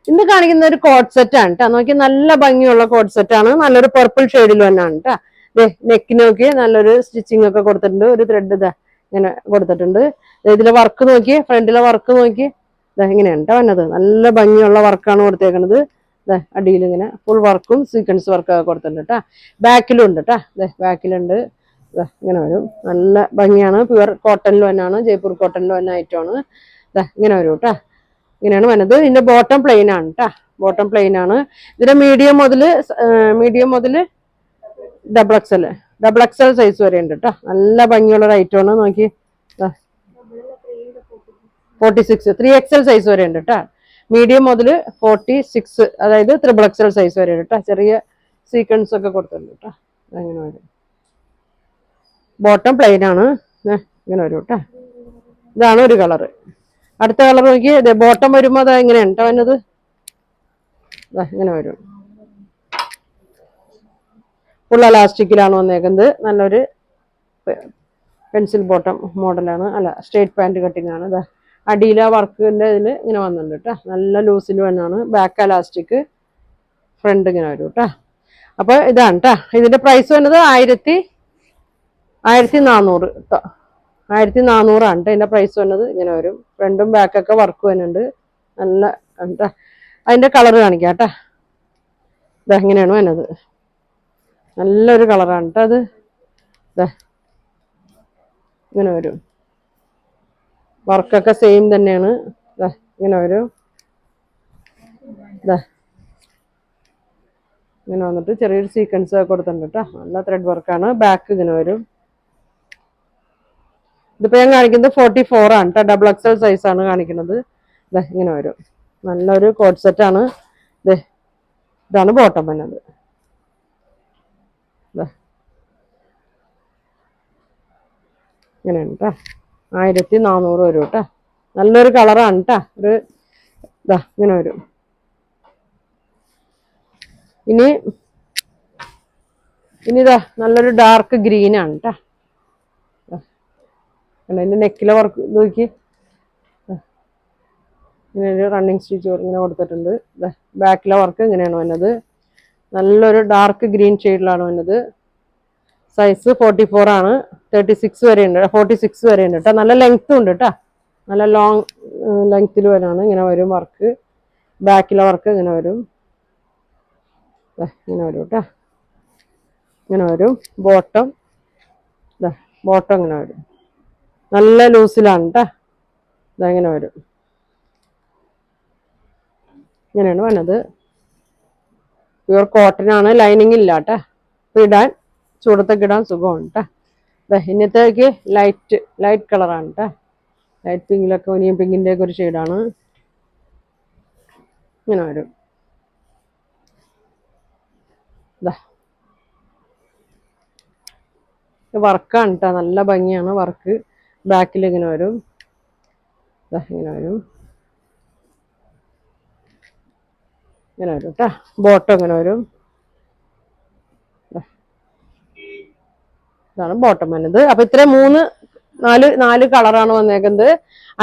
ഇന്ന് കാണിക്കുന്ന ഒരു കോഡ് സെറ്റ് ആണ് കേട്ടോ. നോക്കി നല്ല ഭംഗിയുള്ള കോഡ് സെറ്റ് ആണ്. നല്ലൊരു പർപ്പിൾ ഷെയ്ഡിൽ തന്നെയാണ് കേട്ടോ. നെക്ക് നോക്കി നല്ലൊരു സ്റ്റിച്ചിങ് ഒക്കെ കൊടുത്തിട്ടുണ്ട്. ഒരു ത്രെഡ് ഇതാ ഇങ്ങനെ കൊടുത്തിട്ടുണ്ട്. ഇതിലെ വർക്ക് നോക്കി, ഫ്രണ്ടിലെ വർക്ക് നോക്കി, ഇങ്ങനെയാണ് കേട്ടോ വന്നത്. നല്ല ഭംഗിയുള്ള വർക്കാണ് കൊടുത്തേക്കുന്നത്. അടിയിൽ ഇങ്ങനെ ഫുൾ വർക്കും സീക്വൻസ് വർക്കൊക്കെ കൊടുത്തിട്ടുണ്ട് കേട്ടോ. ബാക്കിലും ഉണ്ട് കേട്ടോ. ബാക്കിലുണ്ട്. ഇങ്ങനെ വരും. നല്ല ഭംഗിയാണ്. പ്യുവർ കോട്ടണിൽ തന്നെയാണ്, ജയ്പൂർ കോട്ടണിൽ തന്നെ ഐറ്റമാണ്. ഇങ്ങനെ വരും കേട്ടോ. ഇങ്ങനെയാണ് വന്നത്. ഇതിന്റെ ബോട്ടം പ്ലെയിൻ ആണ് കേട്ടോ. ബോട്ടം പ്ലെയിൻ ആണ്. ഇതിന്റെ മീഡിയം മുതൽ ഡബിൾ എക്സൽ സൈസ് വരെ ഉണ്ട് കേട്ടോ. നല്ല ഭംഗിയുള്ള ഒരു ഐറ്റമാണ്. നോക്കി 46 3XL സൈസ് വരെ ഉണ്ട് കേട്ടോ. മീഡിയം മുതൽ 46 അതായത് XXL സൈസ് വരെ ഉണ്ട് കേട്ടോ. ചെറിയ സീക്വൻസ് ഒക്കെ കൊടുത്തിട്ടുണ്ട് കേട്ടോ. അങ്ങനെ വരും. ബോട്ടം പ്ലെയിൻ ആണ്. ഇങ്ങനെ വരും കേട്ടോ. ഇതാണ് ഒരു കളറ്. അടുത്ത കളർ നോക്കി. ബോട്ടം വരുമ്പോൾ അത് എങ്ങനെയാണ് കേട്ടോ വന്നത്. ഇങ്ങനെ വരും. ഫുൾ എലാസ്റ്റിക്കിലാണ് വന്നേക്കുന്നത്. നല്ലൊരു പെൻസിൽ ബോട്ടം മോഡലാണ്. അല്ല, സ്ട്രേറ്റ് പാൻറ് കട്ടിങ് ആണ്. അടിയിലെ വർക്കിന്റെ ഇതിൽ ഇങ്ങനെ വന്നിട്ടുണ്ട് കേട്ടോ. നല്ല ലൂസിൽ തന്നെയാണ്. ബാക്ക് എലാസ്റ്റിക്, ഫ്രണ്ട് ഇങ്ങനെ വരും കേട്ടോ. അപ്പൊ ഇതാണ് കേട്ടോ. ഇതിന്റെ പ്രൈസ് വന്നത് 1400 കേട്ടോ. 1400 ആണ് ഇതിന്റെ പ്രൈസ് വന്നത്. ഇങ്ങനെ വരും. ഫ്രണ്ടും ബാക്കൊക്കെ വർക്ക് വരുന്നുണ്ട്. നല്ല കേട്ടോ. അതിന്റെ കളർ കാണിക്കാം കേട്ടോ. ഇങ്ങനെയാണ് വന്നത്. നല്ലൊരു കളറാണ് കേട്ടോ അത്. ഇങ്ങനെ വരും. വർക്കൊക്കെ സെയിം തന്നെയാണ്. ഇങ്ങനെ വരും. ഇങ്ങനെ വന്നിട്ട് ചെറിയൊരു സീക്വൻസ് കൊടുത്തിട്ടുണ്ട് കേട്ടോ. നല്ല ത്രെഡ് വർക്കാണ്. ബാക്ക് ഇങ്ങനെ വരും. ഇതിപ്പോ ഞാൻ കാണിക്കുന്നത് 44 ആണ് കേട്ടോ. XXL സൈസ് ആണ് കാണിക്കുന്നത്. ഇങ്ങനെ വരും. നല്ലൊരു കോഡ് സെറ്റ് ആണ്. ഇതാണ് ബോട്ടം വന്നത്. ഇങ്ങനെയാണ് കേട്ടോ. 1400 വരും കേട്ടോ. നല്ലൊരു കളറാണ് കേട്ടോ. ഒരു ഇങ്ങനെ വരും. ഇനി നല്ലൊരു ഡാർക്ക് ഗ്രീൻ ആണ് കേട്ടോ. അതിന്റെ നെക്കിലെ വർക്ക് നോക്കി. ഇങ്ങനെ ഒരു റണ്ണിങ് സ്റ്റിച്ച് ഇങ്ങനെ കൊടുത്തിട്ടുണ്ട്. ബാക്കിലെ വർക്ക് ഇങ്ങനെയാണ് വന്നത്. നല്ലൊരു ഡാർക്ക് ഗ്രീൻ ഷെയ്ഡിലാണ് വന്നത്. സൈസ് 44 ആണ്. 36 വരെ ഉണ്ട്. 46 വരെ ഉണ്ട് കേട്ടോ. നല്ല ലെങ്ത്തും ഉണ്ട് കേട്ടോ. നല്ല ലോങ് ലെങ്ത്തിൽ വരാണ്. ഇങ്ങനെ വരും വർക്ക്. ബാക്കിലെ വർക്ക് ഇങ്ങനെ വരും. ഇങ്ങനെ വരും കേട്ടോ. ഇങ്ങനെ വരും. ബോട്ടം ഇങ്ങനെ വരും. നല്ല ലൂസിലാണ് കേട്ടോ. ഇങ്ങനെ വരും. ഇങ്ങനെയാണ് വന്നത്. പ്യുവർ കോട്ടൺ ആണ്. ലൈനിങ് ഇല്ല കേട്ടോ. ഇടാൻ ചൂടത്തൊക്കെ ഇടാൻ സുഖമാണ് കേട്ടോ. ഇന്നത്തേക്ക് ലൈറ്റ് കളറാണ് കേട്ടോ. ലൈറ്റ് പിങ്കിലൊക്കെ ഒനിയൻ പിങ്കിൻ്റെ ഒക്കെ ഒരു ഷെയ്ഡാണ്. ഇങ്ങനെ വരും. വർക്കാണ് കേട്ടോ. നല്ല ഭംഗിയാണ് വർക്ക്. ബാക്കിൽ ഇങ്ങനെ വരും. ഇങ്ങനെ വരും. ഇങ്ങനെ വരും കേട്ടോ. ബോട്ടം ഇങ്ങനെ വരും. ഇതാണ് ബോട്ടം വന്നത്. അപ്പൊ ഇത്രയും 4 കളറാണ് വന്നേക്കുന്നത്.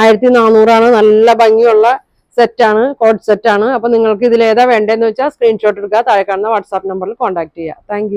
1400 ആണ്. നല്ല ഭംഗിയുള്ള സെറ്റാണ്. കോഡ് സെറ്റാണ്. അപ്പൊ നിങ്ങൾക്ക് ഇതിലേതാ വേണ്ടതെന്ന് വെച്ചാൽ സ്ക്രീൻഷോട്ട് എടുക്കുക. താഴെ കാണുന്ന വാട്സാപ്പ് നമ്പറിൽ കോൺടാക്ട് ചെയ്യുക. താങ്ക്